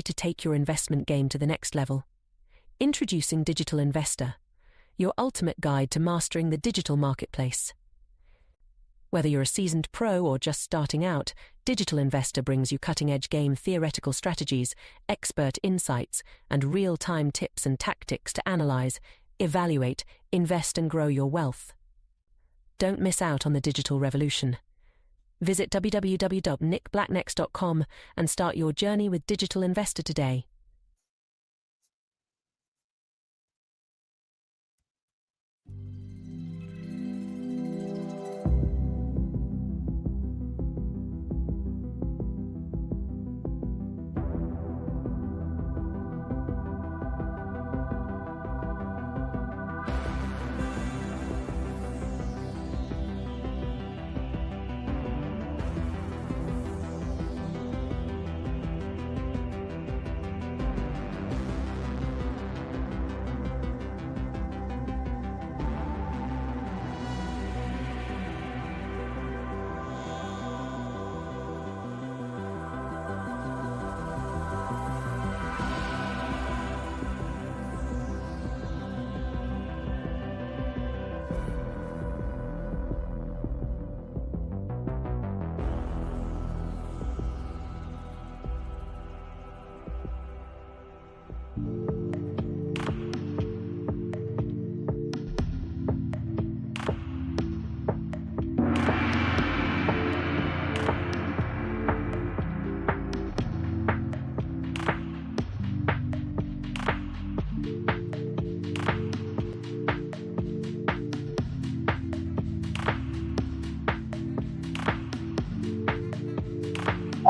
to take your investment game to the next level. Introducing Digital Investor, your ultimate guide to mastering the digital marketplace. Whether you're a seasoned pro or just starting out, Digital Investor brings you cutting-edge game theoretical strategies, expert insights, and real-time tips and tactics to analyze, evaluate, invest and grow your wealth. Don't miss out on the digital revolution. Visit www.nickblacknex.com and start your journey with Digital Investor today.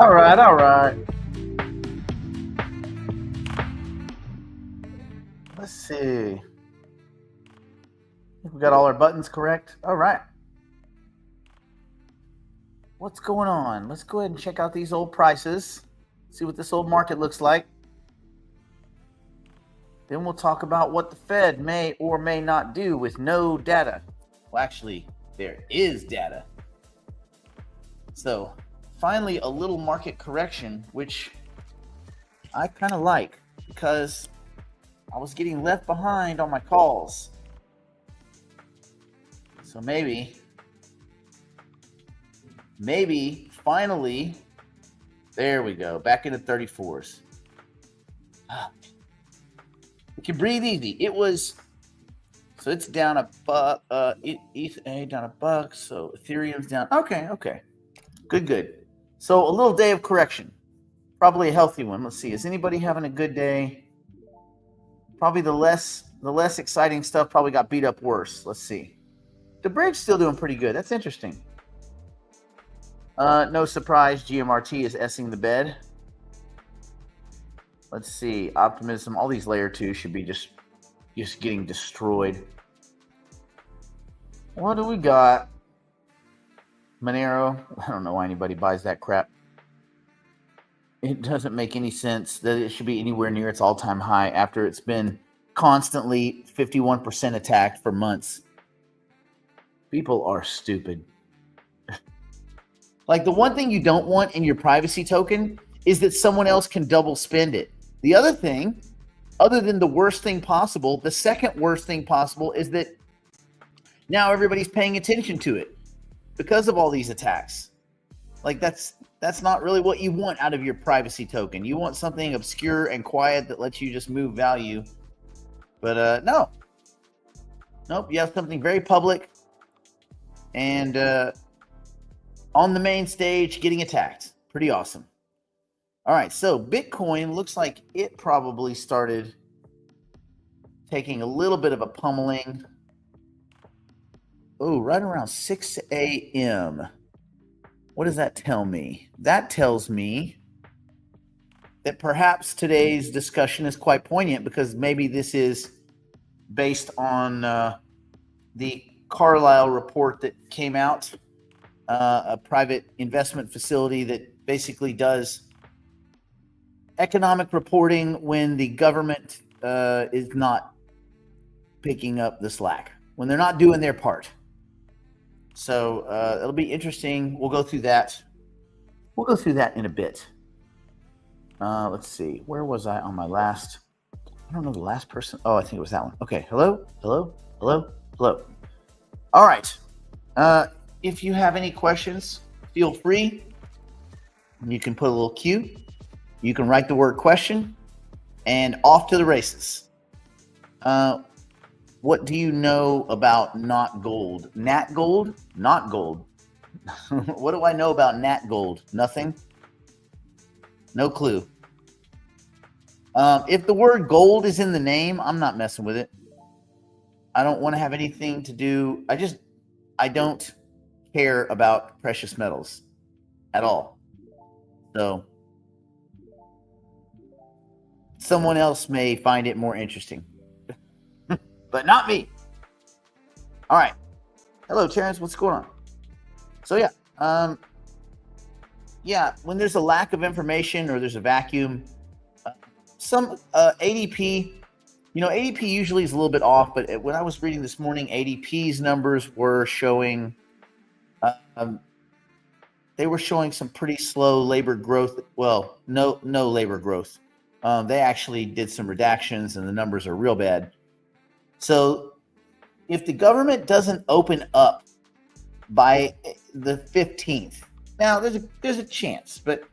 All right. Let's see. I think we got all our buttons correct. All right. What's going on? Let's go ahead and check out these old prices. See what this old market looks like. Then we'll talk about what the Fed may or may not do with no data. Well, actually, there is data. So, finally, a little market correction, which I kind of like because I was getting left behind on my calls. So maybe finally, there we go, back into 34s. We can breathe easy. It was, so it's down a buck, ETH down a buck, so Ethereum's down. Okay. Good. So a little day of correction, probably a healthy one. Let's see. Is anybody having a good day? Probably the less exciting stuff probably got beat up worse. Let's see. The bridge's still doing pretty good. That's interesting. No surprise, GMRT is S-ing the bed. Let's see. Optimism. All these layer 2 should be just getting destroyed. What do we got? Monero, I don't know why anybody buys that crap. It doesn't make any sense that it should be anywhere near its all-time high after it's been constantly 51% attacked for months. People are stupid. Like, the one thing you don't want in your privacy token is that someone else can double spend it. The other thing, other than the worst thing possible, the second worst thing possible is that now everybody's paying attention to it because of all these attacks. Like, that's not really what you want out of your privacy token. You want something obscure and quiet that lets you just move value. But no. Nope, you have something very public and on the main stage getting attacked. Pretty awesome. All right, so Bitcoin looks like it probably started taking a little bit of a pummeling. Oh, right around 6 a.m. What does that tell me? That tells me that perhaps today's discussion is quite poignant because maybe this is based on the Carlyle report that came out, a private investment facility that basically does economic reporting when the government is not picking up the slack, when they're not doing their part. So it'll be interesting. We'll go through that. We'll go through that in a bit. Let's see. Where was I on my last? I don't know the last person. Oh, I think it was that one. Okay. Hello. All right. If you have any questions, feel free. You can put a little Q. You can write the word question, and off to the races. What do you know about not gold? Nat gold? Not gold. What do I know about nat gold? Nothing. No clue. If the word gold is in the name, I'm not messing with it. I don't want to have anything to do. I don't care about precious metals at all. So someone else may find it more interesting, but not me. All right. Hello, Terrence. What's going on? So yeah, when there's a lack of information or there's a vacuum, some ADP, ADP usually is a little bit off, but when I was reading this morning, ADP's numbers were showing, they were showing some pretty slow labor growth. Well, no labor growth. They actually did some redactions, and the numbers are real bad. So if the government doesn't open up by the 15th, now there's a chance, but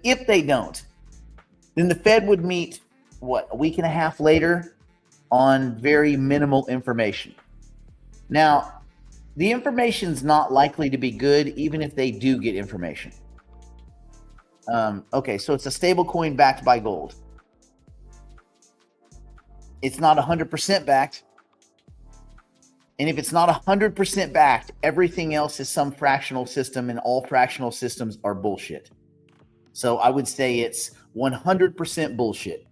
if they don't, then the Fed would meet a week and a half later on very minimal information. Now, the information's not likely to be good, even if they do get information. Okay, so it's a stable coin backed by gold. It's not 100% backed. And if it's not 100% backed, everything else is some fractional system, and all fractional systems are bullshit. So I would say it's 100% bullshit.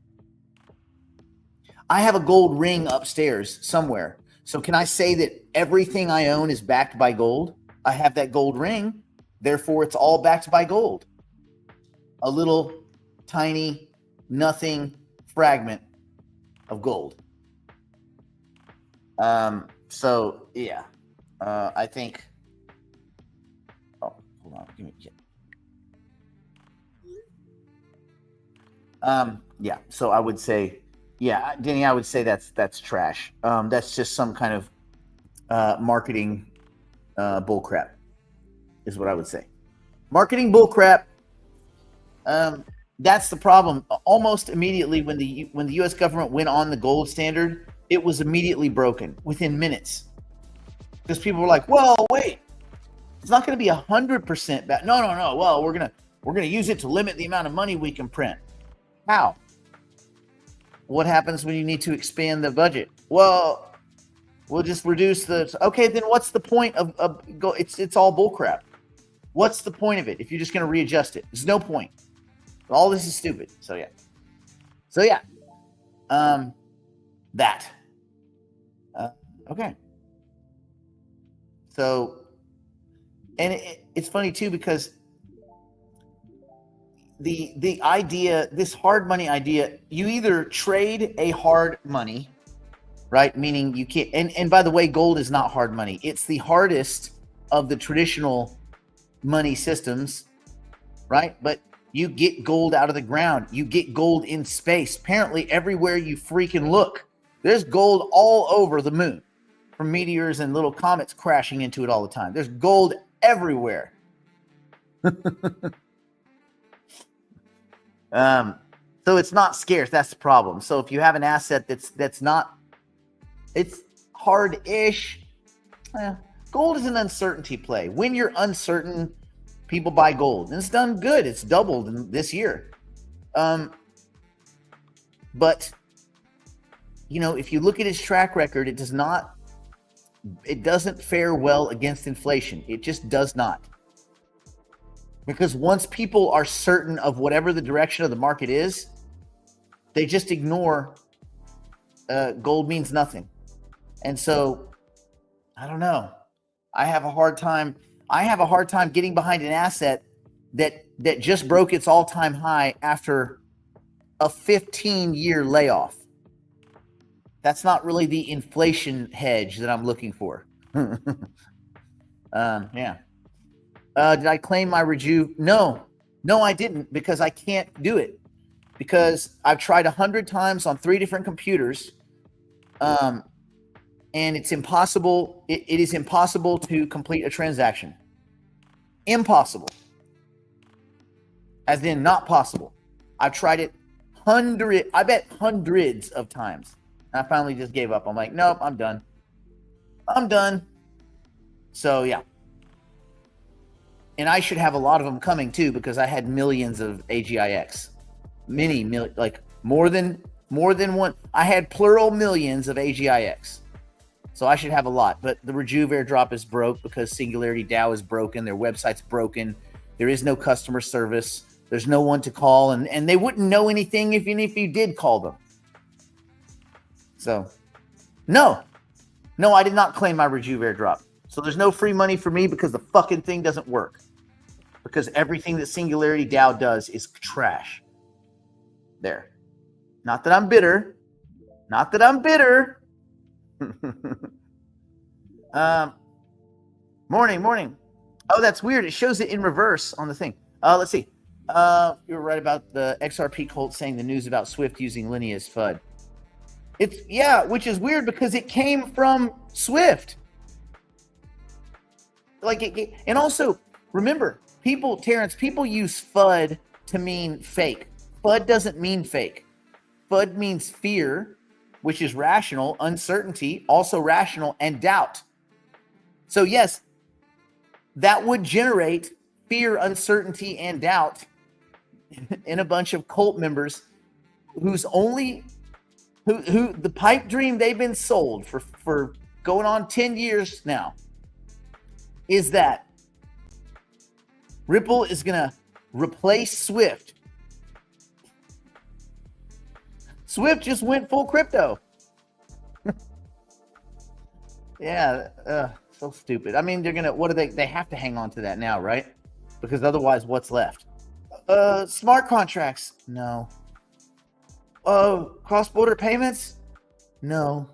I have a gold ring upstairs somewhere. So can I say that everything I own is backed by gold? I have that gold ring, therefore it's all backed by gold. A little tiny nothing fragment of gold. So yeah, I think. Oh, hold on, give me. Yeah. So I would say, yeah, Denny, I would say that's trash. That's just some kind of marketing bullcrap, is what I would say. Marketing bullcrap. That's the problem. Almost immediately when the U.S. government went on the gold standard, it was immediately broken within minutes, because people were like, "Well, wait, it's not going to be 100% back. No. Well, we're gonna use it to limit the amount of money we can print." How? What happens when you need to expand the budget? Well, we'll just reduce the. Okay, then what's the point of go? It's all bullcrap. What's the point of it if you're just going to readjust it? There's no point. All this is stupid. So yeah. That. Okay. So, and it's funny too, because the idea, this hard money idea, you either trade a hard money, right? Meaning you can't, and by the way, gold is not hard money. It's the hardest of the traditional money systems, right? But you get gold out of the ground. You get gold in space. Apparently everywhere you freaking look, there's gold all over the moon, from meteors and little comets crashing into it all the time. There's gold everywhere. So it's not scarce. That's the problem. So if you have an asset that's not, it's hard-ish. Gold is an uncertainty play. When you're uncertain, people buy gold, and it's done good. It's doubled in this year. But if you look at its track record, it doesn't fare well against inflation. It just does not. Because once people are certain of whatever the direction of the market is, they just ignore gold means nothing. And so, I don't know. I have a hard time getting behind an asset that just broke its all-time high after a 15-year layoff. That's not really the inflation hedge that I'm looking for. Yeah. Did I claim my rejuve? No, I didn't, because I can't do it. because I've tried 100 times on 3 different computers, and it's impossible. It is impossible to complete a transaction. Impossible. As in not possible. I've tried it hundreds of times. And I finally just gave up. I'm like, nope, I'm done. So yeah. And I should have a lot of them coming too, because I had millions of AGIX. Like more than one. I had plural millions of AGIX. So I should have a lot. But the Rejuve airdrop is broke because Singularity DAO is broken. Their website's broken. There is no customer service. There's no one to call. And they wouldn't know anything even if you did call them. So, no, I did not claim my Rejuve airdrop. So there's no free money for me because the fucking thing doesn't work. Because everything that Singularity DAO does is trash. There. Not that I'm bitter. Morning. Oh, that's weird. It shows it in reverse on the thing. Let's see. You were right about the XRP cult saying the news about Swift using Linea is FUD. Which is weird because it came from Swift. And also remember, Terrence, people use FUD to mean fake. FUD doesn't mean fake. FUD means fear, which is rational, uncertainty, also rational, and doubt. So yes, that would generate fear, uncertainty, and doubt in a bunch of cult members who the pipe dream they've been sold for going on 10 years now is that Ripple is going to replace Swift. Swift just went full crypto. Yeah, so stupid. I mean, they have to hang on to that now, right? Because otherwise, what's left? Smart contracts? No. Cross-border payments? No.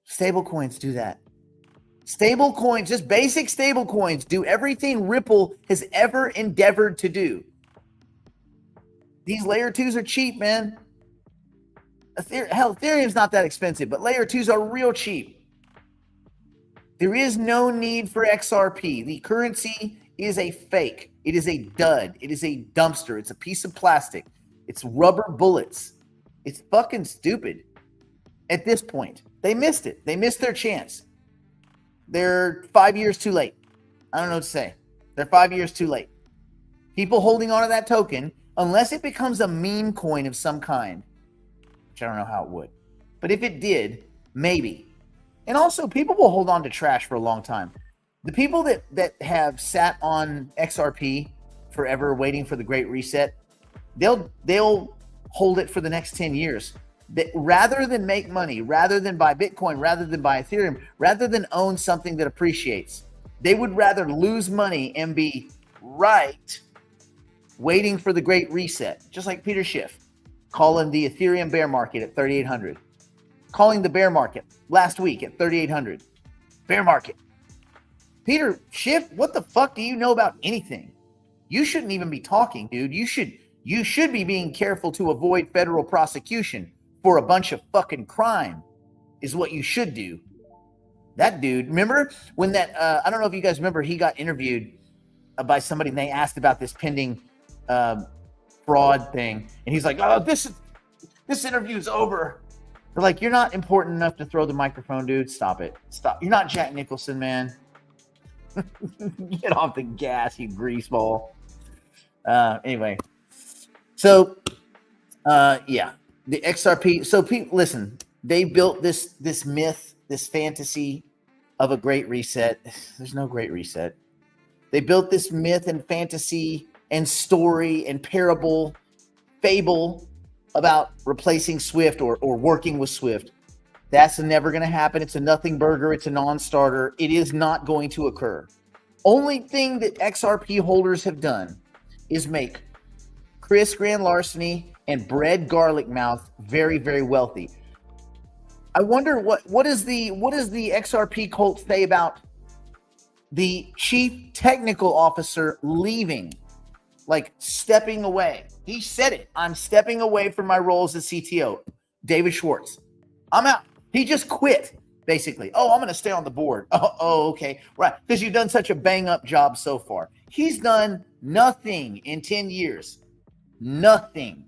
Stable coins do that. Stable coins, just basic stable coins, do everything Ripple has ever endeavored to do. These layer 2s are cheap, man. Ethereum's not that expensive, but layer 2s are real cheap. There is no need for XRP. The currency is a fake. It is a dud. It is a dumpster. It's a piece of plastic. It's rubber bullets. It's fucking stupid. At this point, they missed it. They missed their chance. They're 5 years too late. I don't know what to say. They're 5 years too late. People holding on to that token, unless it becomes a meme coin of some kind, which I don't know how it would. But if it did, maybe. And also, people will hold on to trash for a long time. The people that have sat on XRP forever waiting for the Great Reset, they'll hold it for the next 10 years. Rather than make money, rather than buy Bitcoin, rather than buy Ethereum, rather than own something that appreciates, they would rather lose money and be right waiting for the Great Reset. Just like Peter Schiff calling the Ethereum bear market at 3,800. Calling the bear market last week at 3,800. Bear market. Peter Schiff, what the fuck do you know about anything? You shouldn't even be talking, dude. You should be being careful to avoid federal prosecution for a bunch of fucking crime is what you should do. That dude, remember when that, I don't know if you guys remember, he got interviewed by somebody and they asked about this pending fraud thing. And he's like, oh, this interview's over. They're like, you're not important enough to throw the microphone, dude. Stop it. Stop. You're not Jack Nicholson, man. Get off the gas, you greaseball. Anyway. So, yeah. The XRP. So, people, listen. They built this myth, this fantasy of a great reset. There's no great reset. They built this myth and fantasy and story and parable, fable about replacing Swift or working with Swift. That's never going to happen. It's a nothing burger. It's a non-starter. It is not going to occur. Only thing that XRP holders have done is make Chris Grand Larceny and Bread Garlic Mouth very, very wealthy. I wonder what does the XRP cult say about the chief technical officer leaving like stepping away. He said it. I'm stepping away from my role as a CTO. David Schwartz. I'm out. He just quit, basically. Oh, I'm going to stay on the board. Oh, okay. Right. Because you've done such a bang up job so far. He's done nothing in 10 years. Nothing.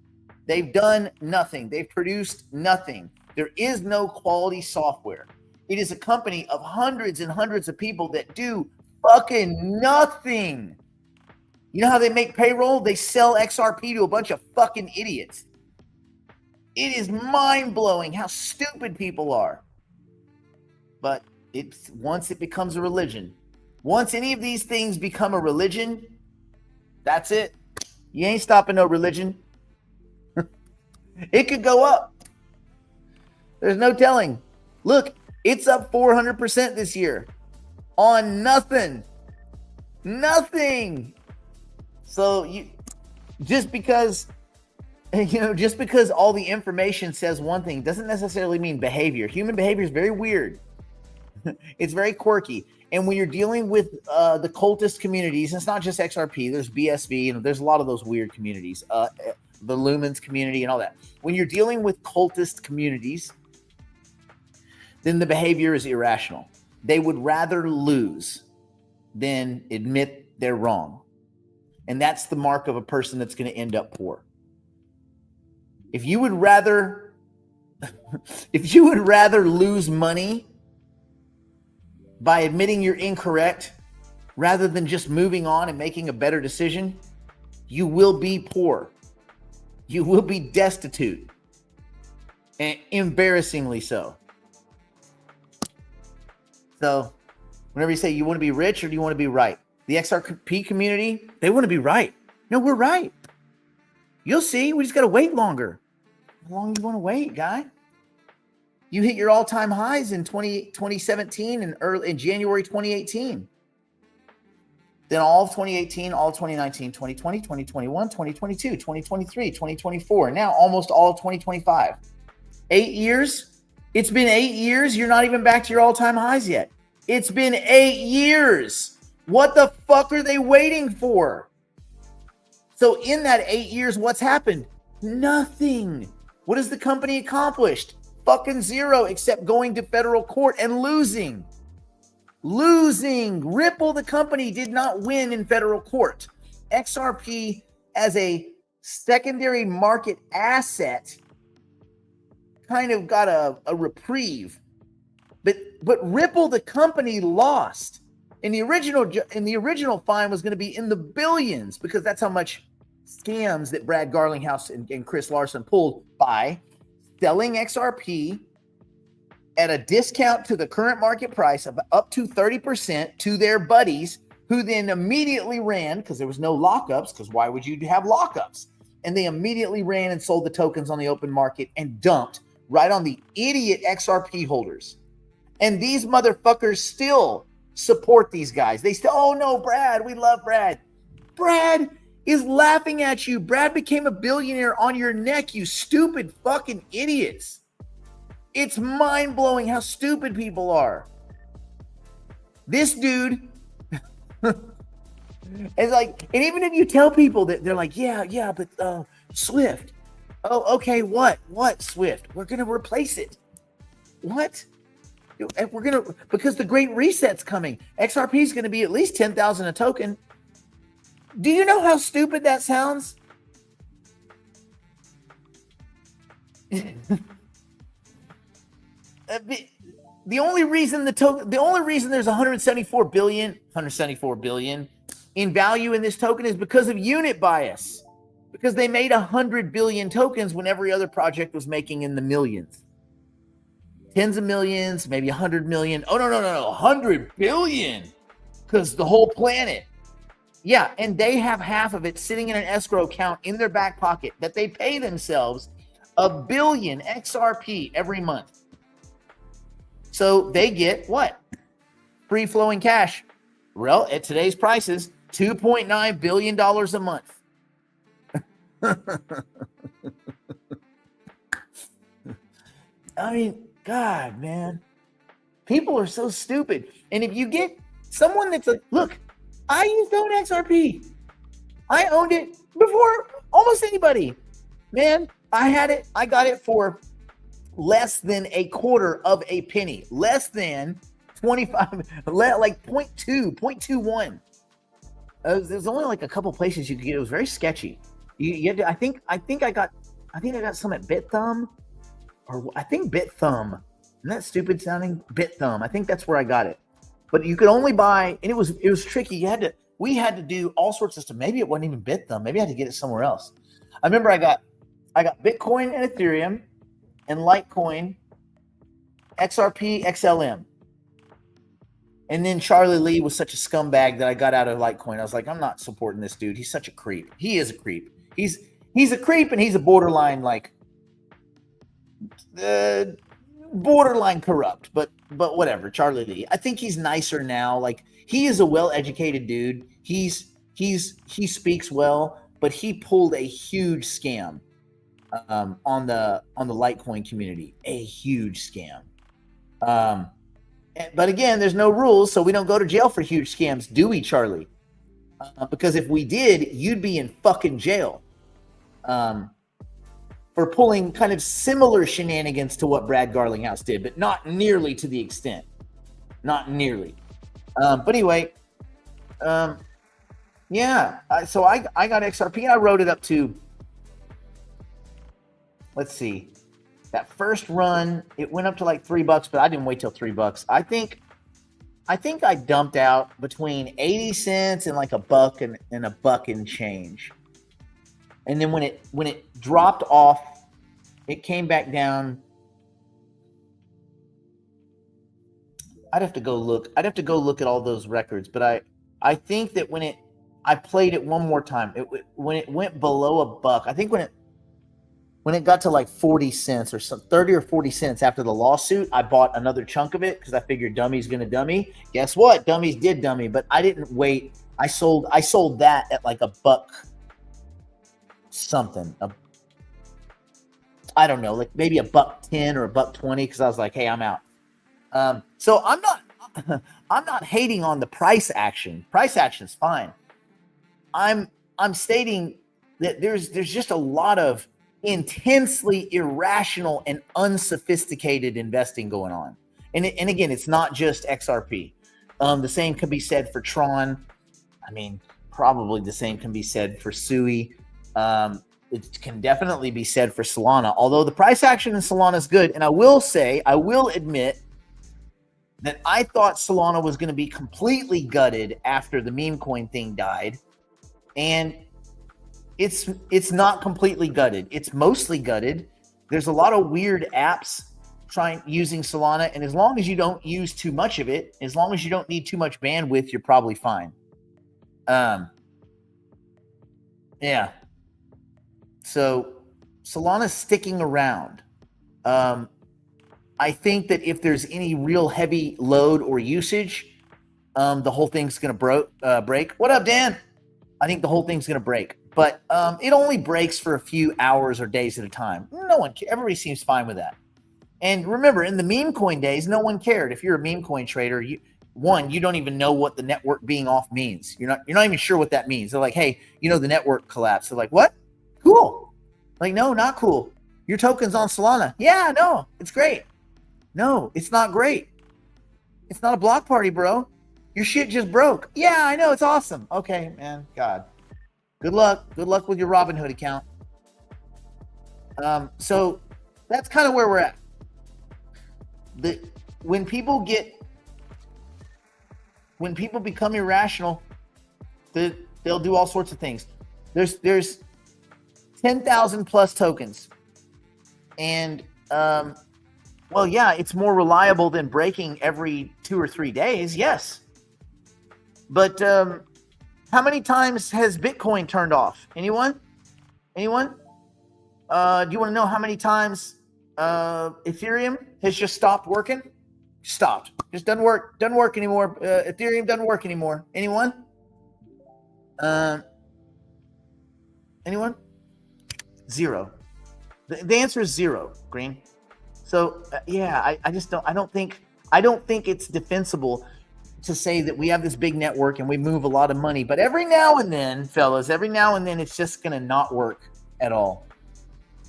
They've done nothing. They've produced nothing. There is no quality software. It is a company of hundreds and hundreds of people that do fucking nothing. You know how they make payroll? They sell XRP to a bunch of fucking idiots. It is mind-blowing how stupid people are. But once it becomes a religion, once any of these things become a religion, that's it. You ain't stopping no religion. It could go up. There's no telling. Look, it's up 400% this year on nothing. Nothing. So just because all the information says one thing doesn't necessarily mean behavior. Human behavior is very weird. It's very quirky. And when you're dealing with the cultist communities, it's not just XRP, there's BSV, and there's a lot of those weird communities, the Lumens community and all that. When you're dealing with cultist communities, then the behavior is irrational. They would rather lose than admit they're wrong. And that's the mark of a person that's going to end up poor. If you would rather lose money by admitting you're incorrect rather than just moving on and making a better decision, you will be poor. You will be destitute, and embarrassingly so. So whenever you say you want to be rich or do you want to be right, the XRP community, they want to be right. No, we're right. You'll see. We just got to wait longer. How long do you want to wait, guy? You hit your all-time highs in 2017 and early in January 2018. Then all of 2018, all of 2019, 2020, 2021, 2022, 2023, 2024, now almost all of 2025. 8 years? It's been 8 years. You're not even back to your all-time highs yet. It's been 8 years. What the fuck are they waiting for? So in that 8 years, what's happened? Nothing. What has the company accomplished? Fucking zero, except going to federal court and losing. Ripple, the company, did not win in federal court. XRP as a secondary market asset kind of got a reprieve. But Ripple, the company, lost. And the original fine was going to be in the billions, because that's how much scams that Brad Garlinghouse and Chris Larson pulled by selling XRP at a discount to the current market price of up to 30% to their buddies, who then immediately ran, because there was no lockups, because why would you have lockups? And they immediately ran and sold the tokens on the open market and dumped right on the idiot XRP holders. And these motherfuckers still support these guys. They still, oh no, Brad, we love Brad. Brad is laughing at you. Brad became a billionaire on your neck, you stupid fucking idiots. It's mind-blowing how stupid people are. This dude is like, and even if you tell people that, they're like, yeah, but Swift. Oh, okay, what Swift? We're going to replace it. What? Because the Great Reset's coming. XRP is going to be at least 10,000 a token. Do you know how stupid that sounds? The only reason there's 174 billion in value in this token is because of unit bias. Because they made 100 billion tokens when every other project was making in the millions. Tens of millions, maybe 100 million. Oh, no, 100 billion. Because the whole planet. Yeah, and they have half of it sitting in an escrow account in their back pocket that they pay themselves $1 billion XRP every month. So they get what? Free flowing cash. Well, at today's prices, $2.9 billion a month. I mean, God, man. People are so stupid. And if you get someone that's like, look, I used to own XRP. I owned it before almost anybody. Man, I got it for less than a quarter of a penny, less than 25, like 0.21. There's only like a couple places you could get. It was very sketchy. You had to, I got some at BitThumb, or I think BitThumb. Isn't that stupid sounding? BitThumb. I think that's where I got it. But you could only buy, and it was tricky. We had to do all sorts of stuff. Maybe it wasn't even BitThumb. Maybe I had to get it somewhere else. I remember I got Bitcoin and Ethereum and Litecoin, XRP, XLM. And then Charlie Lee was such a scumbag that I got out of Litecoin. I was like, I'm not supporting this dude. He's such a creep. He is a creep. He's a creep, and he's a borderline borderline corrupt. But whatever, Charlie Lee. I think he's nicer now. Like, he is a well-educated dude. He speaks well, but he pulled a huge scam on the Litecoin community. A huge scam. But again, there's no rules, so we don't go to jail for huge scams, do we, Charlie? Because if we did, you'd be in fucking jail for pulling kind of similar shenanigans to what Brad Garlinghouse did, but not nearly to the extent. Not nearly. But anyway, yeah. So I got XRP, and I wrote it up to, let's see. That first run, it went up to like $3, but I didn't wait till $3. I think I dumped out between 80 cents and like a buck and a buck and change. And then when it dropped off, it came back down. I'd have to go look at all those records, but I think that I played it one more time. When it went below a buck, I think when it got to like 40 cents or some 30 or 40 cents after the lawsuit, I bought another chunk of it because I figured dummy's going to dummy. Guess what? Dummies did dummy, but I didn't wait. I sold that at like a buck something. I don't know, like maybe a $1.10 or a $1.20 because I was like, hey, I'm out. So I'm not hating on the price action. Price action's fine. I'm stating that there's just a lot of intensely irrational and unsophisticated investing going on. And again, it's not just XRP. The same can be said for Tron. I mean, probably the same can be said for SUI. It can definitely be said for Solana, although the price action in Solana is good. And I will admit that I thought Solana was going to be completely gutted after the meme coin thing died. And it's not completely gutted. It's mostly gutted. There's a lot of weird apps using Solana, and as long as you don't use too much of it, as long as you don't need too much bandwidth, you're probably fine. Yeah. So Solana's sticking around. I think that if there's any real heavy load or usage, the whole thing's going to break. What up, Dan? I think the whole thing's going to break. But it only breaks for a few hours or days at a time. Everybody seems fine with that. And remember, in the meme coin days, no one cared. If you're a meme coin trader, you don't even know what the network being off means. You're not even sure what that means. They're like, hey, the network collapsed. They're like, what? Cool. Like, no, not cool. Your token's on Solana. Yeah, no, it's great. No, it's not great. It's not a block party, bro. Your shit just broke. Yeah, I know. It's awesome. Okay, man. God. Good luck. Good luck with your Robinhood account. So that's kind of where we're at. When people become irrational, they'll do all sorts of things. There's 10,000 plus tokens, and well, yeah, it's more reliable than breaking every 2 or 3 days. Yes, but how many times has Bitcoin turned off? Anyone? Do you want to know how many times Ethereum has just stopped working? Stopped. Just doesn't work. Doesn't work anymore. Ethereum doesn't work anymore. Anyone? Anyone? Zero. The answer is zero, Green. So yeah, I just don't. I don't think it's defensible. to say that we have this big network and we move a lot of money, but every now and then, fellas, it's just going to not work at all.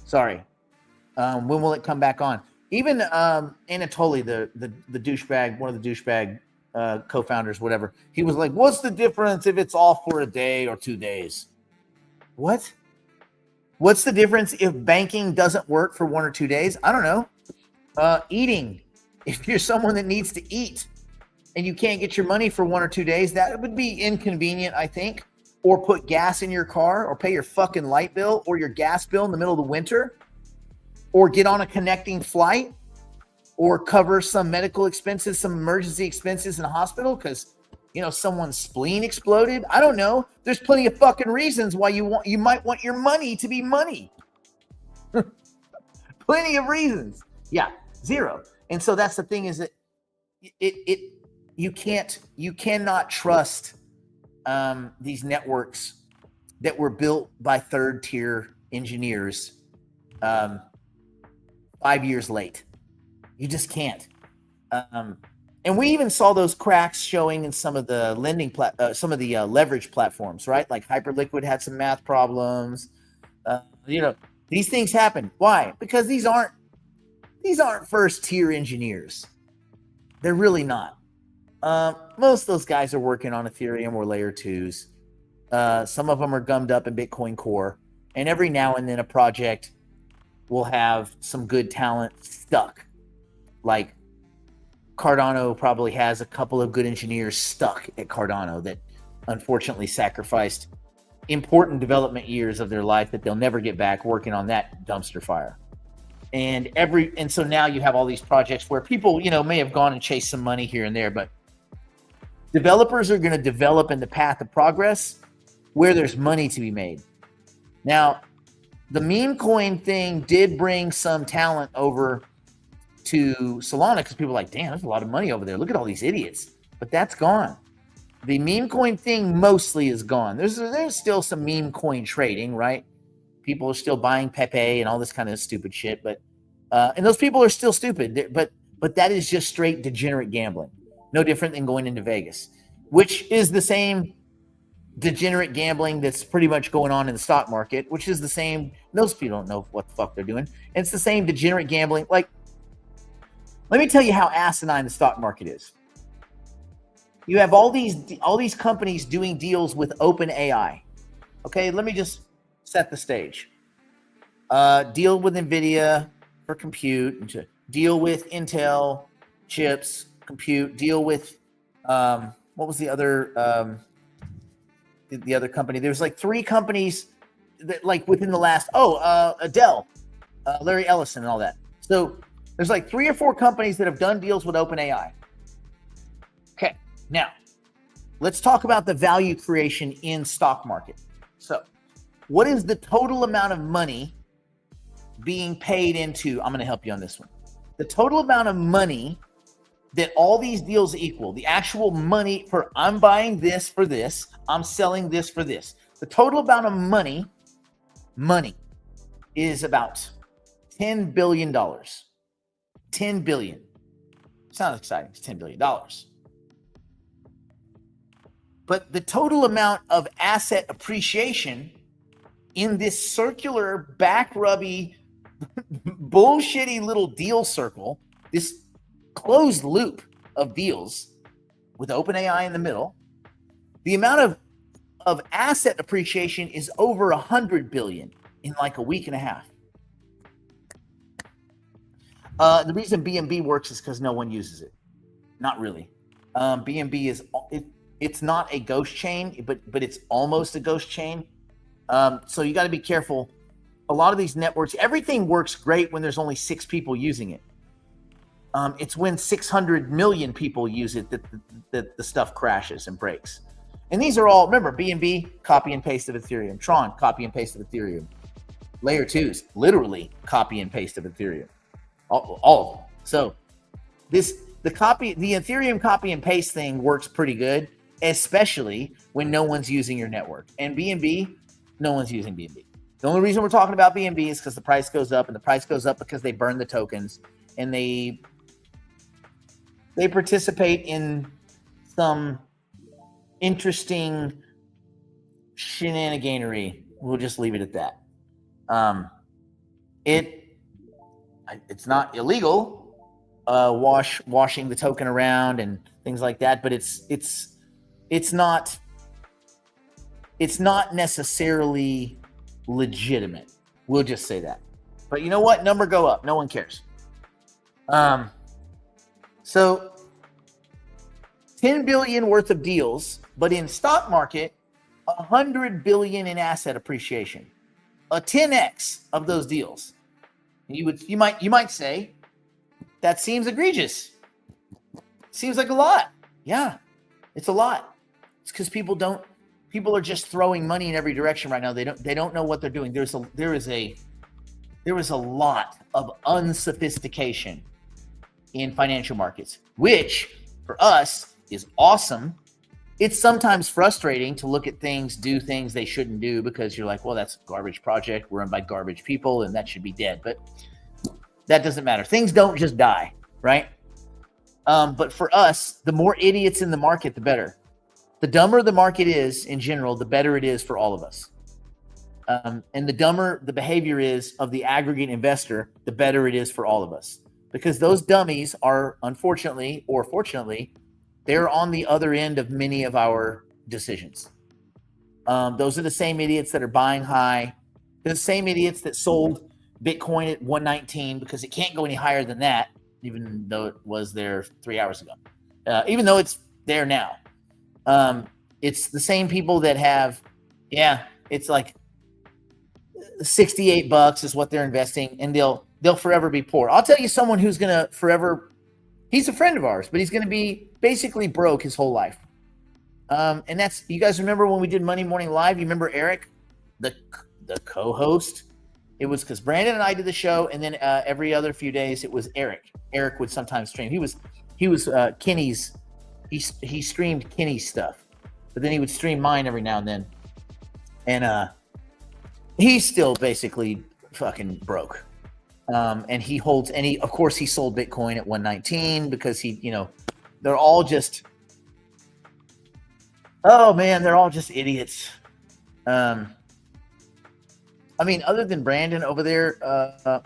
Sorry. When will it come back on? Even Anatoly, the douchebag, one of the douchebag co-founders, whatever, he was like, what's the difference if it's off for a day or 2 days? What? What's the difference if banking doesn't work for 1 or 2 days? I don't know. Eating. If you're someone that needs to eat and you can't get your money for 1 or 2 days, that would be inconvenient, I think. Or put gas in your car, or pay your fucking light bill or your gas bill in the middle of the winter, or get on a connecting flight, or cover some medical expenses, some emergency expenses in a hospital because, someone's spleen exploded. I don't know. There's plenty of fucking reasons why you might want your money to be money. Plenty of reasons. Yeah, zero. And so that's the thing, is that you cannot trust these networks that were built by third tier engineers 5 years late. You just can't. And we even saw those cracks showing in some of the leverage platforms, right? Like Hyperliquid had some math problems. These things happen. Why? Because these aren't first tier engineers. They're really not. Most of those guys are working on Ethereum or layer 2s. Some of them are gummed up in Bitcoin Core. And every now and then a project will have some good talent stuck. Like Cardano probably has a couple of good engineers stuck at Cardano that unfortunately sacrificed important development years of their life that they'll never get back working on that dumpster fire. And so now you have all these projects where people, may have gone and chased some money here and there, but developers are going to develop in the path of progress where there's money to be made. Now, the meme coin thing did bring some talent over to Solana because people are like, damn, there's a lot of money over there. Look at all these idiots. But that's gone. The meme coin thing mostly is gone. There's still some meme coin trading, right? People are still buying Pepe and all this kind of stupid shit. But and those people are still stupid. But that is just straight degenerate gambling. No different than going into Vegas, which is the same degenerate gambling that's pretty much going on in the stock market, which is the same. Those people don't know what the fuck they're doing. And it's the same degenerate gambling. Like, let me tell you how asinine the stock market is. You have all these companies doing deals with OpenAI. Okay, let me just set the stage. Deal with NVIDIA for compute, deal with Intel chips, compute, deal with what was the other company? There's like 3 companies that, like, within the last Dell, Larry Ellison and all that. So there's like 3 or 4 companies that have done deals with OpenAI. Okay, now let's talk about the value creation in stock market. So what is the total amount of money being paid into? I'm going to help you on this one. The total amount of money that all these deals equal, the actual money for I'm buying this for this, I'm selling this for this. The total amount of money is about $10 billion. $10 billion. Sounds exciting. It's $10 billion. But the total amount of asset appreciation in this circular, back-rubby, bullshitty little deal circle, this closed loop of deals with OpenAI in the middle, the amount of asset appreciation is over 100 billion in like a week and a half. The reason BNB works is because no one uses it. Not really. BNB is it's not a ghost chain, but it's almost a ghost chain. So you got to be careful. A lot of these networks, everything works great when there's only 6 people using it. It's when 600 million people use it that the stuff crashes and breaks. And these are all, remember, BNB, copy and paste of Ethereum. Tron, copy and paste of Ethereum. Layer 2s, literally copy and paste of Ethereum. All of them. So the Ethereum copy and paste thing works pretty good, especially when no one's using your network. And BNB, no one's using BNB. The only reason we're talking about BNB is because the price goes up, and the price goes up because they burn the tokens, and they participate in some interesting shenaniganery. We'll just leave it at that. It's not illegal, washing the token around and things like that, but it's not necessarily legitimate. We'll just say that. But you know what? Number go up. No one cares. So 10 billion worth of deals, but in stock market, 100 billion in asset appreciation, a 10x of those deals. You might say that seems egregious. Seems like a lot. Yeah, it's a lot. It's because people are just throwing money in every direction right now. They don't know what they're doing. There is a lot of unsophistication in financial markets, which for us is awesome. It's sometimes frustrating to look at things, do things they shouldn't do, because you're like, well, that's a garbage project. We're run by garbage people and that should be dead. But that doesn't matter. Things don't just die, right? But for us, the more idiots in the market, the better. The dumber the market is in general, the better it is for all of us. And the dumber the behavior is of the aggregate investor, the better it is for all of us. Because those dummies are, unfortunately or fortunately, they're on the other end of many of our decisions. Those are the same idiots that are buying high. They're the same idiots that sold Bitcoin at 119 because it can't go any higher than that, even though it was there 3 hours ago. Even though it's there now. It's the same people that have, it's like $68 is what they're investing, and they'll forever be poor. I'll tell you someone who's gonna forever. He's a friend of ours, but he's gonna be basically broke his whole life. And that's, you guys remember when we did Monday Morning Live? You remember Eric, the co-host? It was because Brandon and I did the show, and then every other few days it was Eric. Eric would sometimes stream. He was Kenny's. He streamed Kenny's stuff, but then he would stream mine every now and then. And he's still basically fucking broke. And he holds of course he sold Bitcoin at 119 because they're all just, oh man, they're all just idiots. I mean, other than Brandon over there,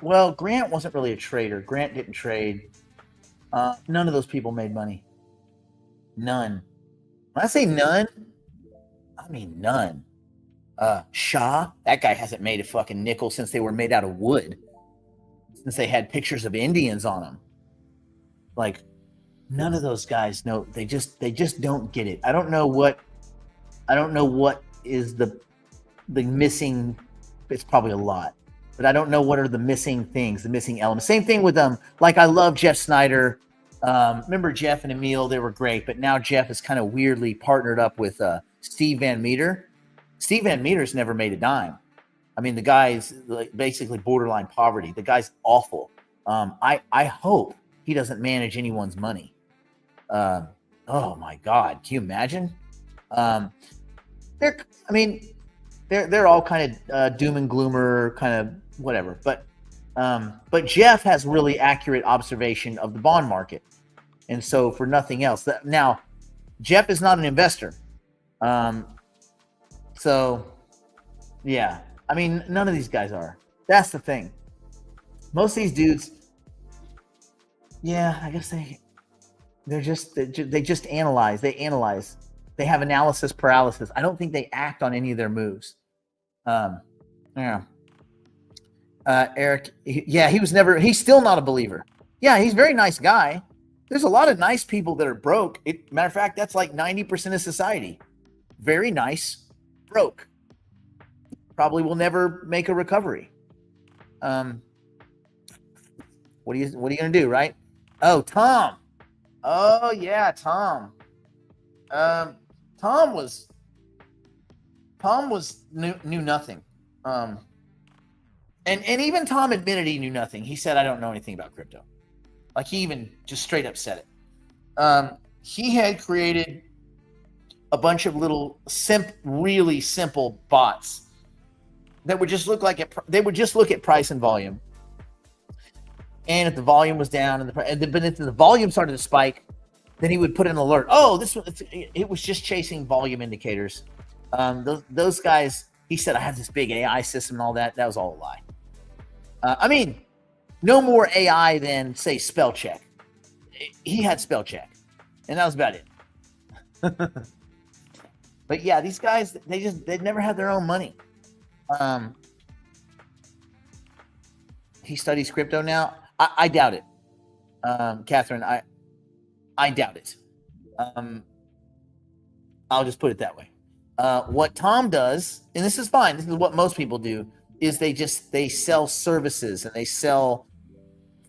well, Grant wasn't really a trader. Grant didn't trade. None of those people made money. None. When I say none, I mean none. Shaw, that guy hasn't made a fucking nickel since they were made out of wood. Since they had pictures of Indians on them. Like, none of those guys know. They just don't get it. I don't know what is the missing. It's probably a lot, but I don't know what are the missing things, the missing elements. Same thing with like I love Jeff Snyder. Remember Jeff and Emil? They were great, but now Jeff is kind of weirdly partnered up with Steve Van Meter. Steve Van Meter's never made a dime. I mean, the guy's like basically borderline poverty. The guy's awful. I hope he doesn't manage anyone's money. Oh my God, can you imagine? They're all kind of doom and gloomer, kind of whatever. But Jeff has really accurate observation of the bond market, and so for nothing else. Now, Jeff is not an investor, so yeah. I mean, none of these guys are. That's the thing. Most of these dudes, yeah, I guess they just analyze. They analyze. They have analysis paralysis. I don't think they act on any of their moves. Yeah. Eric, he's still not a believer. Yeah, he's a very nice guy. There's a lot of nice people that are broke. Matter of fact, that's like 90% of society. Very nice, broke. Probably will never make a recovery. What are you gonna do, right? Oh, Tom. Oh yeah, Tom. Tom knew nothing. And even Tom admitted he knew nothing. He said, I don't know anything about crypto. Like, he even just straight up said it. He had created a bunch of little really simple bots that would just look at price and volume. And if the volume was down but if the volume started to spike, then he would put an alert. Oh, it was just chasing volume indicators. Those guys, he said, I have this big AI system and all that. That was all a lie. I mean, no more AI than, say, spell check. He had spell check, and that was about it. But yeah, these guys, they'd never had their own money. He studies crypto now. I doubt it. Catherine, I doubt it. I'll just put it that way. What Tom does, and this is fine, this is what most people do, is they sell services, and they sell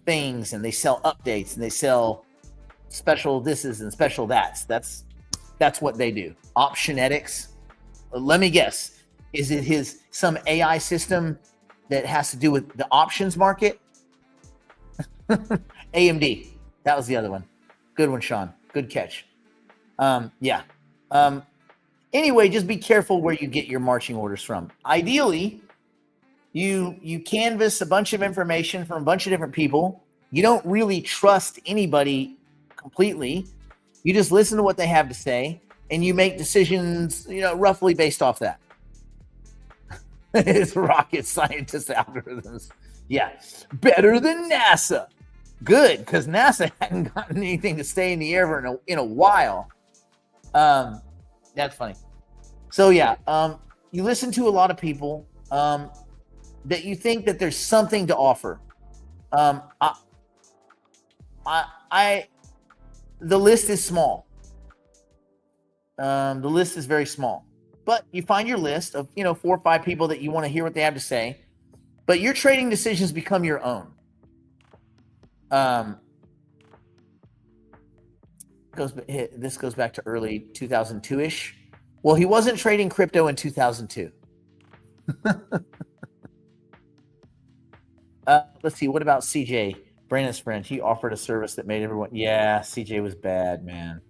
things, and they sell updates, and they sell special thises and special that's. That's what they do. Optionetics. Let me guess. Is it some AI system that has to do with the options market? AMD. That was the other one. Good one, Sean. Good catch. Yeah. Anyway, just be careful where you get your marching orders from. Ideally, you canvass a bunch of information from a bunch of different people. You don't really trust anybody completely. You just listen to what they have to say, and you make decisions, roughly based off that. It's rocket scientist algorithms. Yeah. Better than NASA. Good, because NASA hadn't gotten anything to stay in the air in a while. That's funny. So yeah, you listen to a lot of people that you think that there's something to offer. The list is small. The list is very small, but you find your list of 4 or 5 people that you want to hear what they have to say, but your trading decisions become your own. This goes back to early 2002-ish. Well, he wasn't trading crypto in 2002. Let's see. What about CJ, Brandon's friend? He offered a service that made everyone. Yeah, CJ was bad, man.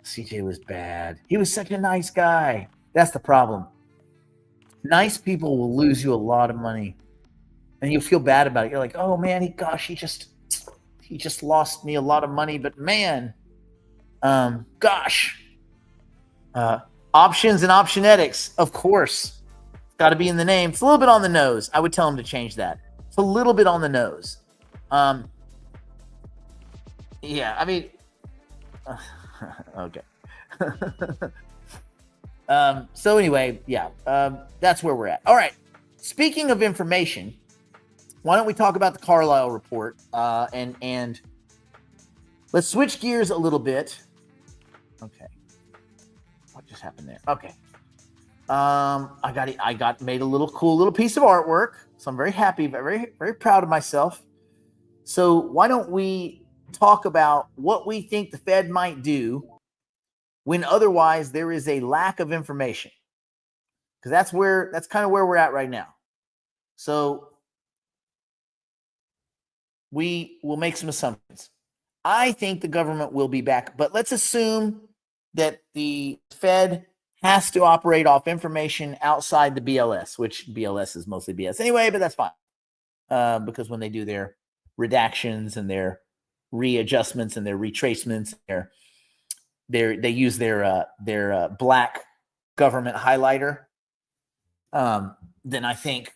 CJ was bad. He was such a nice guy. That's the problem. Nice people will lose you a lot of money, and you'll feel bad about it. You're like, oh man, he just lost me a lot of money. But man, options and optionetics, of course. Got to be in the name. It's a little bit on the nose. I would tell him to change that. It's a little bit on the nose. Yeah, I mean, okay. So anyway, yeah, that's where we're at. All right. Speaking of information, why don't we talk about the Carlisle report? And let's switch gears a little bit. Okay. What just happened there? Okay. I got made a cool little piece of artwork. So I'm very happy, very, very proud of myself. So why don't we talk about what we think the Fed might do when otherwise there is a lack of information? Because that's kind of where we're at right now. So we will make some assumptions. I think the government will be back, but let's assume that the Fed has to operate off information outside the BLS, which BLS is mostly BS anyway, but that's fine. Because when they do their redactions and their readjustments and their retracements, they use their black government highlighter. Then I think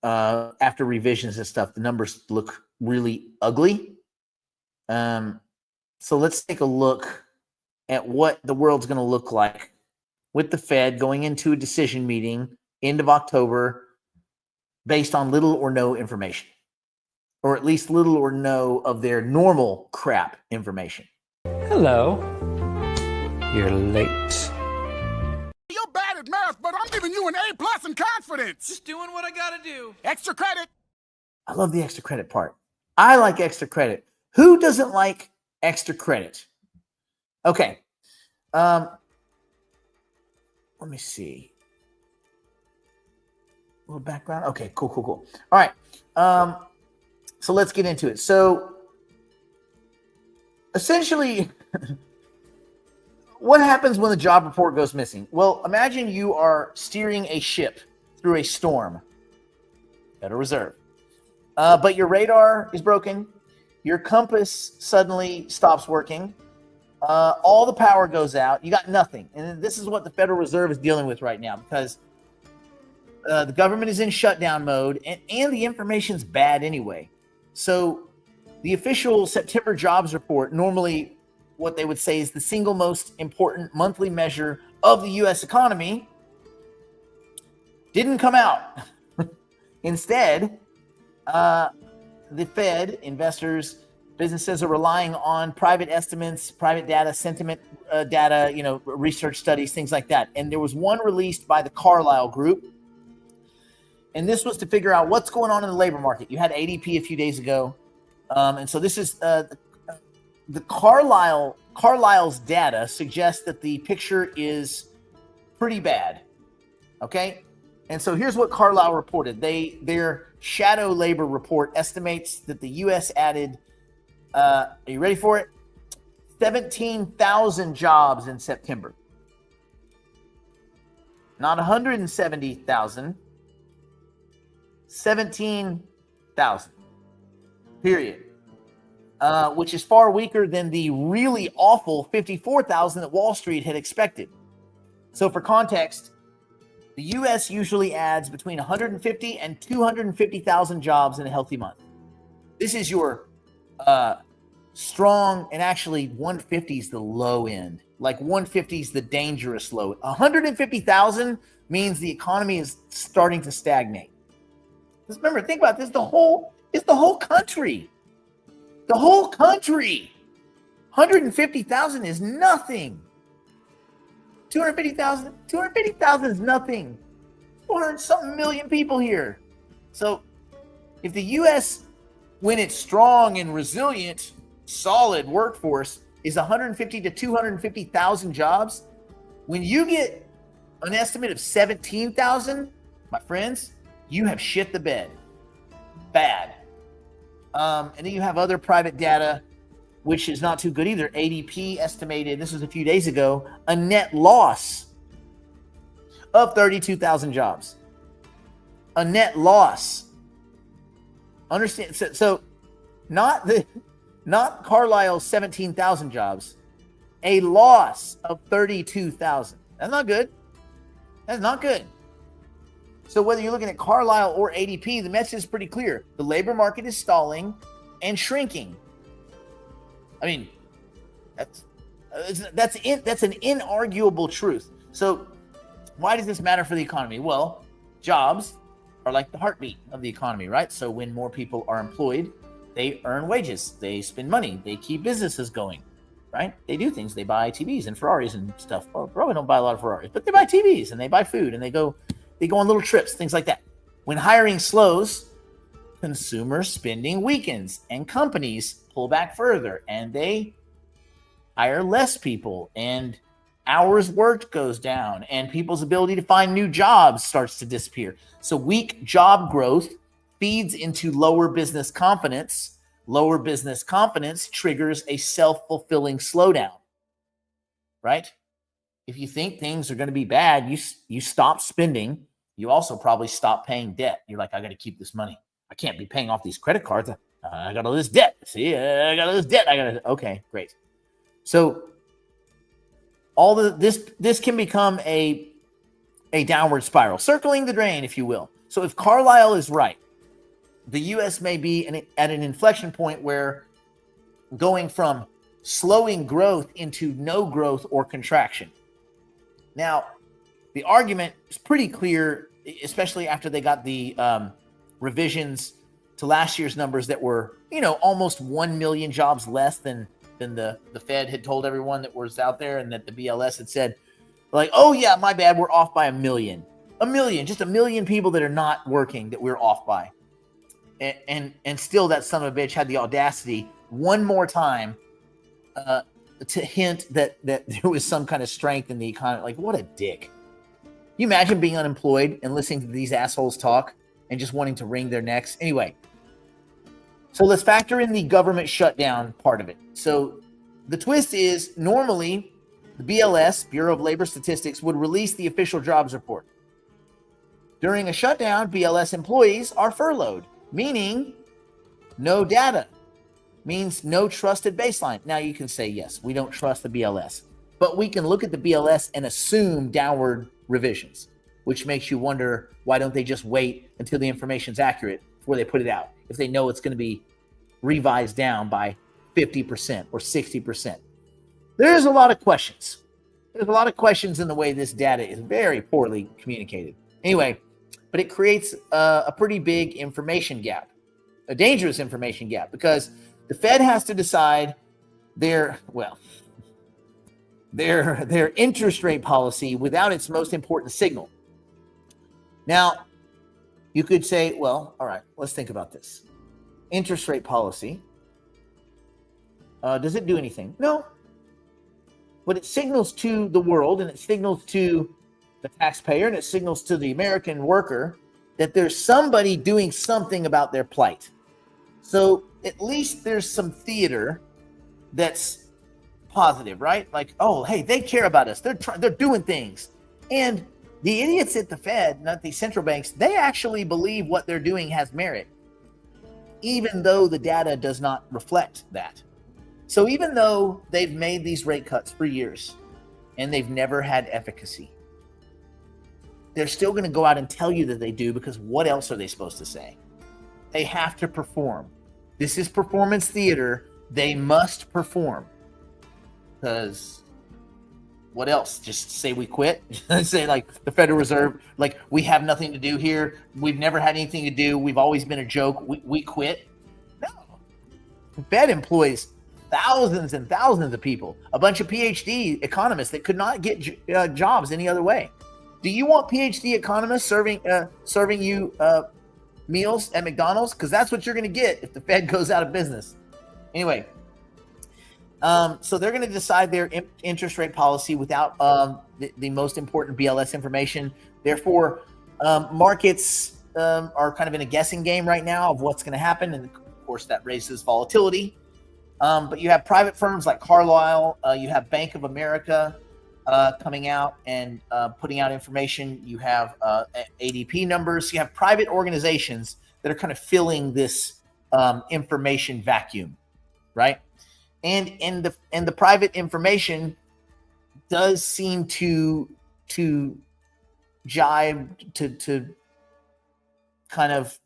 after revisions and stuff, the numbers look really ugly. So let's take a look at what the world's going to look like with the Fed going into a decision meeting end of October based on little or no information, or at least little or no of their normal crap information. Hello. You're late. You're bad at math, but I'm giving you an A+ in confidence. Just doing what I gotta do. Extra credit. I love the extra credit part. I like extra credit. Who doesn't like extra credit? Okay. Let me see. A little background. Okay, cool. All right. So let's get into it. So essentially, what happens when the job report goes missing? Well, imagine you are steering a ship through a storm. Federal Reserve. But your radar is broken. your compass suddenly stops working. All the power goes out. You got nothing. And this is what the Federal Reserve is dealing with right now, because the government is in shutdown mode, and the information's bad anyway. So the official September jobs report, normally what they would say is the single most important monthly measure of the U.S. economy, didn't come out. Instead, the Fed, investors, businesses are relying on private estimates, private data, sentiment data, research studies, things like that. And there was one released by the Carlyle Group. And this was to figure out what's going on in the labor market. You had ADP a few days ago. And so this is the Carlyle's data suggests that the picture is pretty bad. Okay. And so here's what Carlyle reported. Their shadow labor report estimates that the U.S. added, are you ready for it? 17,000 jobs in September. Not 170,000. 17,000. Period. Which is far weaker than the really awful 54,000 that Wall Street had expected. So for context, the U.S. usually adds between 150 and 250,000 jobs in a healthy month. This is your strong, and actually 150 is the low end. Like 150 is the dangerous low. 150,000 means the economy is starting to stagnate. Just remember, think about this. It's the whole country. The whole country. 150,000 is nothing. 250,000 is nothing. 400-something million people here. So if the U.S., when it's strong and resilient, solid workforce, is 150 to 250,000 jobs, when you get an estimate of 17,000, my friends, you have shit the bed. Bad. And then you have other private data, which is not too good either. ADP estimated, this was a few days ago, a net loss of 32,000 jobs. A net loss. Understand? So not Carlyle's 17,000 jobs, a loss of 32,000. That's not good. That's not good. So whether you're looking at Carlyle or ADP, the message is pretty clear. The labor market is stalling and shrinking. I mean, that's an inarguable truth. So why does this matter for the economy? Well, jobs are like the heartbeat of the economy, right? So when more people are employed, they earn wages, they spend money, they keep businesses going, right? They do things. They buy TVs and Ferraris and stuff. Well, probably don't buy a lot of Ferraris, but they buy TVs and they buy food and they go on little trips, things like that. When hiring slows, consumer spending weakens and companies pull back further and they hire less people and hours worked goes down and people's ability to find new jobs starts to disappear. So weak job growth feeds into lower business confidence. Lower business confidence triggers a self-fulfilling slowdown, right? If you think things are going to be bad, you stop spending. You also probably stop paying debt. You're like, I got to keep this money. I can't be paying off these credit cards. I got all this debt. See, I got all this debt. Okay, great. So this can become a downward spiral, circling the drain, if you will. So if Carlyle is right, the U.S. may be at an inflection point where going from slowing growth into no growth or contraction. Now, the argument is pretty clear, especially after they got the revisions to last year's numbers that were, almost 1 million jobs less than the Fed had told everyone that was out there, and that the BLS had said, like, oh yeah, my bad, we're off by 1 million. Just a million people that are not working that we're off by. And still that son of a bitch had the audacity one more time to hint that there was some kind of strength in the economy. Like, what a dick. You imagine being unemployed and listening to these assholes talk and just wanting to wring their necks? Anyway, so let's factor in the government shutdown part of it. So the twist is, normally the BLS, Bureau of Labor Statistics, would release the official jobs report. During a shutdown, BLS employees are furloughed, meaning no data. means no trusted baseline. Now you can say, yes, we don't trust the BLS, but we can look at the BLS and assume downward revisions, which makes you wonder, why don't they just wait until the information's accurate before they put it out, if they know it's going to be revised down by 50% or 60%? There's a lot of questions. There's a lot of questions in the way this data is very poorly communicated. Anyway, but it creates a pretty big information gap, a dangerous information gap, because the Fed has to decide their interest rate policy without its most important signal. Now, you could say, well, all right, let's think about this. Interest rate policy, does it do anything? No. But it signals to the world, and it signals to the taxpayer, and it signals to the American worker that there's somebody doing something about their plight. So at least there's some theater that's positive, right? Like, oh, hey, they care about us. They're doing things. And the idiots at the Fed, not the central banks, they actually believe what they're doing has merit, even though the data does not reflect that. So even though they've made these rate cuts for years and they've never had efficacy, they're still going to go out and tell you that they do, because what else are they supposed to say? They have to perform. This is performance theater. They must perform. Because what else? Just say we quit? Say like the Federal Reserve, like we have nothing to do here. We've never had anything to do. We've always been a joke. We quit. No. The Fed employs thousands and thousands of people, a bunch of PhD economists that could not get jobs any other way. Do you want PhD economists serving you meals at McDonald's? Because that's what you're going to get if the Fed goes out of business. Anyway, so they're going to decide their interest rate policy without the most important BLS information. Therefore, markets are kind of in a guessing game right now of what's going to happen. And of course, that raises volatility. But you have private firms like Carlyle, you have Bank of America coming out and putting out information. You have ADP numbers. You have private organizations that are kind of filling this information vacuum, right? And the private information does seem to jibe to kind of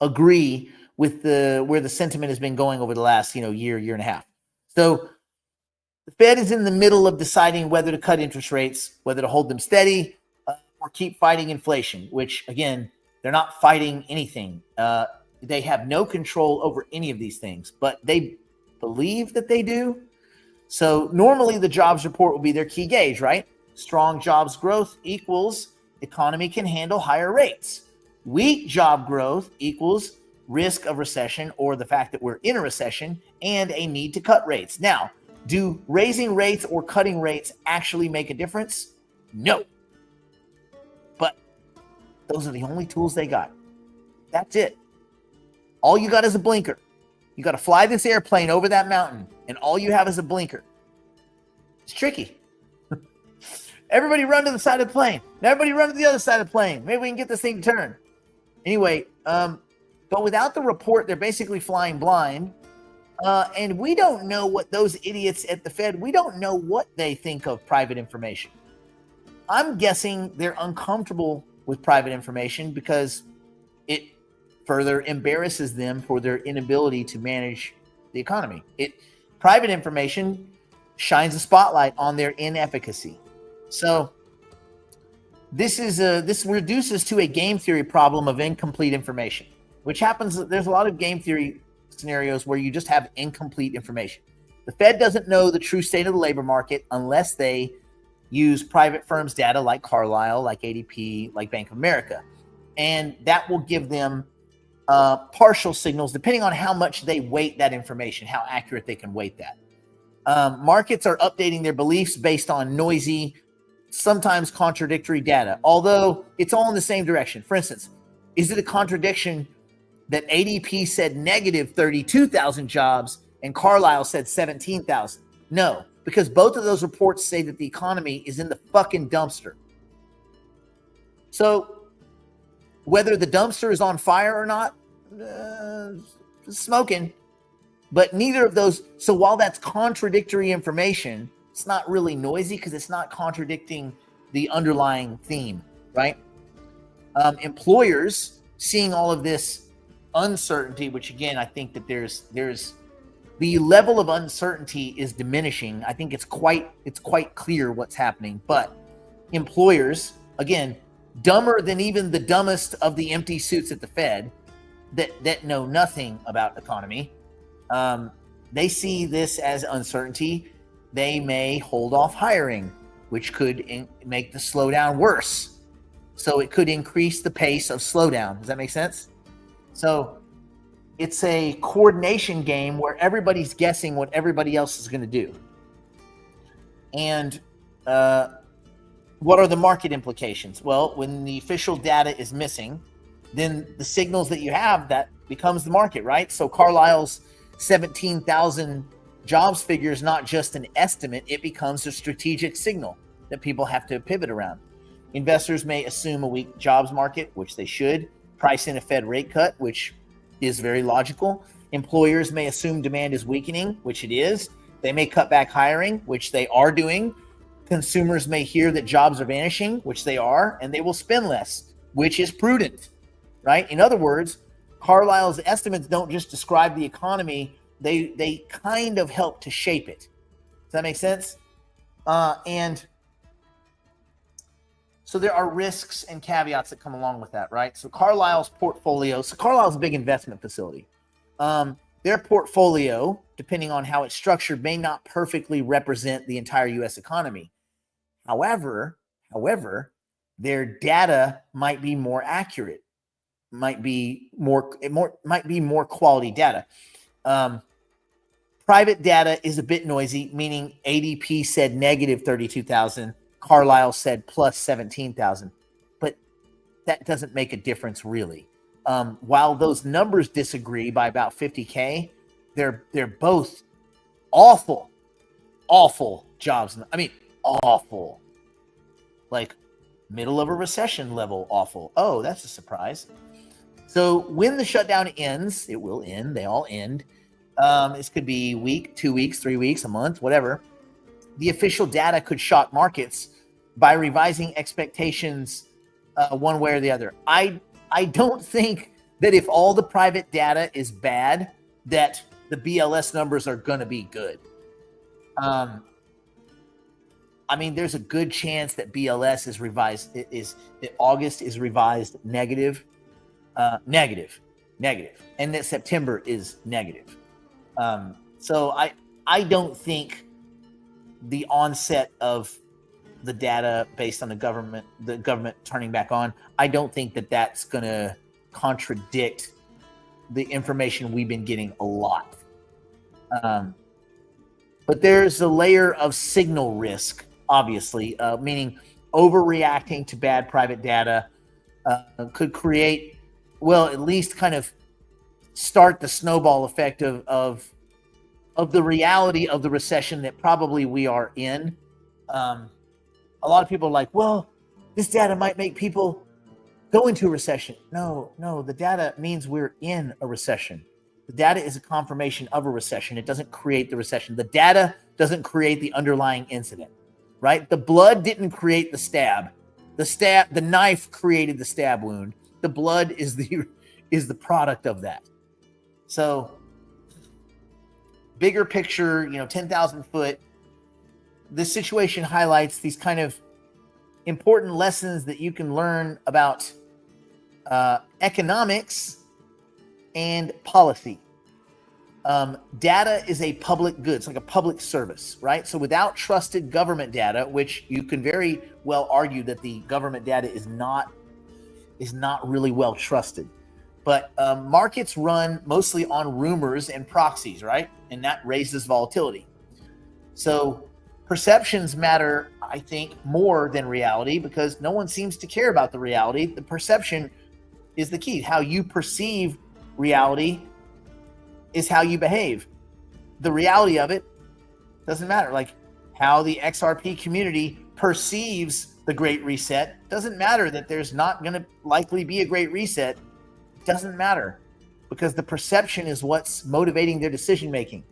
agree with where the sentiment has been going over the last year and a half. So the Fed is in the middle of deciding whether to cut interest rates, whether to hold them steady, or keep fighting inflation, which again, they're not fighting anything. They have no control over any of these things, but they believe that they do. So normally the jobs report will be their key gauge, right? Strong jobs growth equals economy can handle higher rates. Weak job growth equals risk of recession, or the fact that we're in a recession and a need to cut rates. Now, do raising rates or cutting rates actually make a difference? No. But those are the only tools they got. That's it. All you got is a blinker. You got to fly this airplane over that mountain, and all you have is a blinker. It's tricky. Everybody run to the side of the plane. Everybody run to the other side of the plane. Maybe we can get this thing to turn. Anyway, but without the report, they're basically flying blind. And we don't know what those idiots at the Fed, we don't know what they think of private information. I'm guessing they're uncomfortable with private information because it further embarrasses them for their inability to manage the economy. Private information shines a spotlight on their inefficacy. So this reduces to a game theory problem of incomplete information, which happens. There's a lot of game theory scenarios where you just have incomplete information. The Fed doesn't know the true state of the labor market unless they use private firms' data like Carlyle, like ADP, like Bank of America. And that will give them partial signals depending on how much they weight that information, how accurate they can weight that. Markets are updating their beliefs based on noisy, sometimes contradictory data, although it's all in the same direction. For instance, is it a contradiction that ADP said negative 32,000 jobs and Carlyle said 17,000? No, because both of those reports say that the economy is in the fucking dumpster. So whether the dumpster is on fire or not, smoking, But neither of those. So while that's contradictory information, it's not really noisy because it's not contradicting the underlying theme, right? Employers seeing all of this uncertainty, which again, I think that there's the level of uncertainty is diminishing. I think it's quite clear what's happening. But employers, again, dumber than even the dumbest of the empty suits at the Fed that know nothing about economy, they see this as uncertainty. They may hold off hiring, which could make the slowdown worse. So it could increase the pace of slowdown. Does that make sense? So it's a coordination game where everybody's guessing what everybody else is going to do. And what are the market implications? Well, when the official data is missing, then the signals that you have, that becomes the market, right? So Carlisle's 17,000 jobs figure is not just an estimate. It becomes a strategic signal that people have to pivot around. Investors may assume a weak jobs market, which they should, price in a Fed rate cut, which is very logical. Employers may assume demand is weakening, which it is. They may cut back hiring, which they are doing. Consumers may hear that jobs are vanishing, which they are, and they will spend less, which is prudent, right? In other words, Carlisle's estimates don't just describe the economy, they kind of help to shape it. Does that make sense? And so there are risks and caveats that come along with that, right? So Carlisle's portfolio, Carlisle's a big investment facility. Their portfolio, depending on how it's structured, may not perfectly represent the entire U.S. economy. However, their data might be more accurate, might be more quality data. Private data is a bit noisy, meaning ADP said negative 32,000. Carlisle said plus 17,000, but that doesn't make a difference really. While those numbers disagree by about 50K, they're both awful jobs. I mean, awful, like middle of a recession level awful. Oh, that's a surprise. So when the shutdown ends, it will end. They all end. This could be a week, 2 weeks, 3 weeks, a month, whatever. The official data could shock markets by revising expectations one way or the other. I don't think that if all the private data is bad, that the BLS numbers are going to be good. I mean, there's a good chance that BLS is revised, that August is revised negative, and that September is negative. So I don't think the onset of the data based on the government turning back on, I don't think that that's going to contradict the information we've been getting a lot. But there's a layer of signal risk, obviously, meaning overreacting to bad private data could create, well, at least kind of start the snowball effect of the reality of the recession that probably we are in. A lot of people are like, well, this data might make people go into a recession. No, the data means we're in a recession. The data is a confirmation of a recession. It doesn't create the recession. The data doesn't create the underlying incident, right? The blood didn't create the stab. The knife created the stab wound. The blood is the product of that. So bigger picture, 10,000 foot, this situation highlights these kind of important lessons that you can learn about economics and policy. Data is a public good. It's like a public service, right? So without trusted government data, which you can very well argue that the government data is not really well trusted. But markets run mostly on rumors and proxies, right? And that raises volatility. So perceptions matter, I think, more than reality because no one seems to care about the reality. The perception is the key. How you perceive reality is how you behave. The reality of it doesn't matter. Like how the XRP community perceives the Great Reset doesn't matter. That there's not going to likely be a Great Reset. Doesn't matter. because the perception is what's motivating their decision making.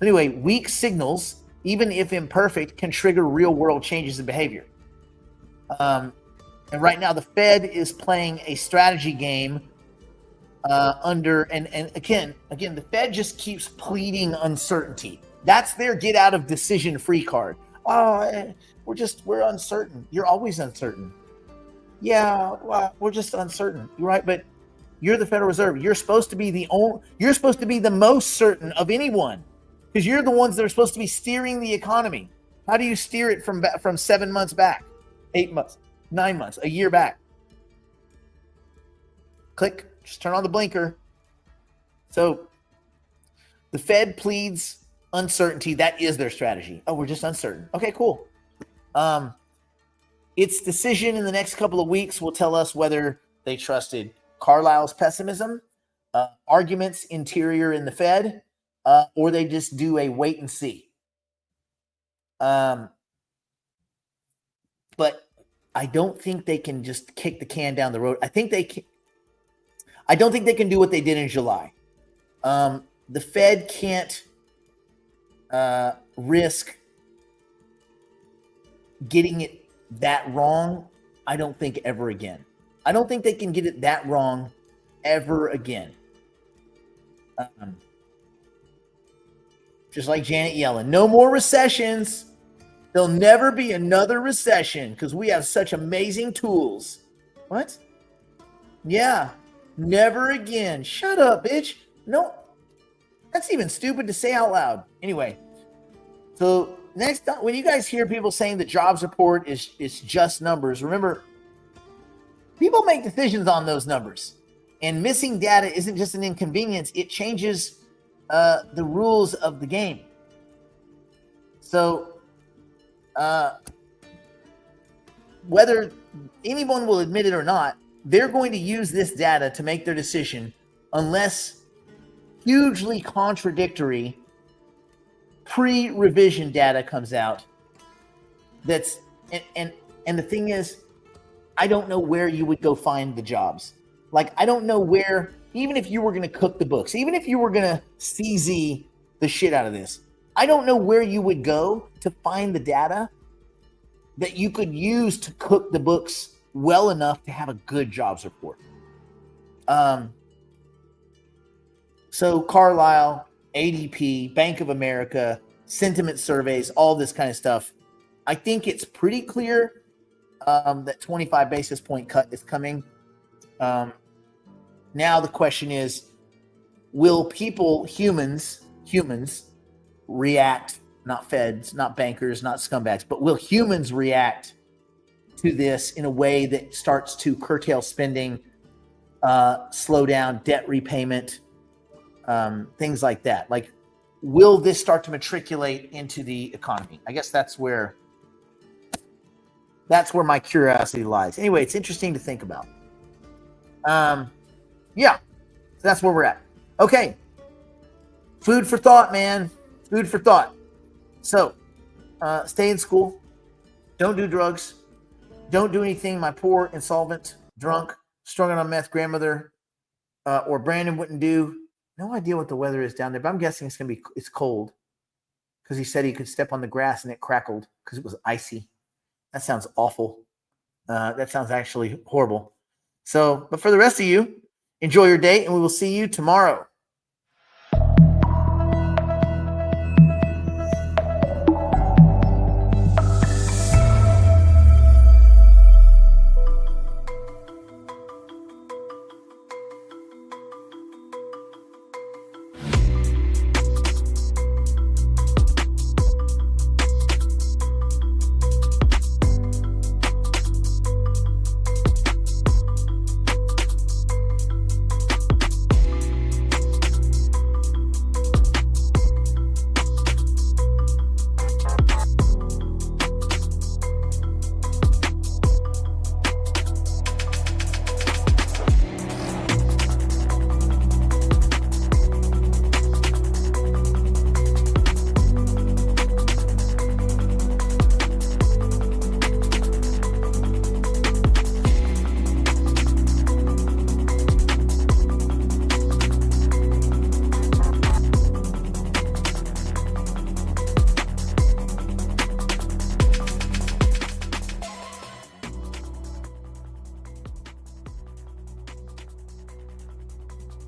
Anyway, weak signals, even if imperfect, can trigger real world changes in behavior. And right now, the Fed is playing a strategy game and again, the Fed just keeps pleading uncertainty. That's their get out of decision free card. Oh, we're uncertain. You're always uncertain. Yeah, well, we're just uncertain. You're right, but you're the Federal Reserve. You're supposed to be the most certain of anyone, because you're the ones that are supposed to be steering the economy. How do you steer it from 7 months back, 8 months, 9 months, a year back? Click, just turn on the blinker. So the Fed pleads uncertainty. That is their strategy. Oh, we're just uncertain. Okay, cool. Its decision in the next couple of weeks will tell us whether they trusted Carlisle's pessimism, arguments interior in the Fed, or they just do a wait and see. But I don't think they can just kick the can down the road. I don't think they can do what they did in July. The Fed can't risk getting it that wrong, I don't think, ever again. I don't think they can get it that wrong ever again. Just like Janet Yellen, no more recessions. There'll never be another recession because we have such amazing tools. What? Yeah, never again. Shut up, bitch. No, that's even stupid to say out loud. Anyway, so next time, when you guys hear people saying the jobs report is just numbers, remember, people make decisions on those numbers. And missing data isn't just an inconvenience. It changes the rules of the game. So whether anyone will admit it or not, they're going to use this data to make their decision unless hugely contradictory pre-revision data comes out. That's and the thing is, I don't know where you would go find the jobs. Like, I don't know where, even if you were going to cook the books, even if you were going to CZ the shit out of this, I don't know where you would go to find the data that you could use to cook the books well enough to have a good jobs report. So Carlisle, ADP, Bank of America, sentiment surveys, all this kind of stuff. I think it's pretty clear that 25 basis point cut is coming. Now the question is, will people, humans react, not feds, not bankers, not scumbags, but will humans react to this in a way that starts to curtail spending, slow down debt repayment, things like that? Like, will this start to matriculate into the economy? I guess that's where my curiosity lies. Anyway, it's interesting to think about. Yeah, so that's where we're at. Okay. Food for thought, man. Food for thought. So, stay in school. Don't do drugs. Don't do anything my poor, insolvent, drunk, strung on meth grandmother or Brandon wouldn't do. No idea what the weather is down there, but I'm guessing it's cold because he said he could step on the grass and it crackled because it was icy. That sounds awful. That sounds actually horrible. So, but for the rest of you, enjoy your day and we will see you tomorrow.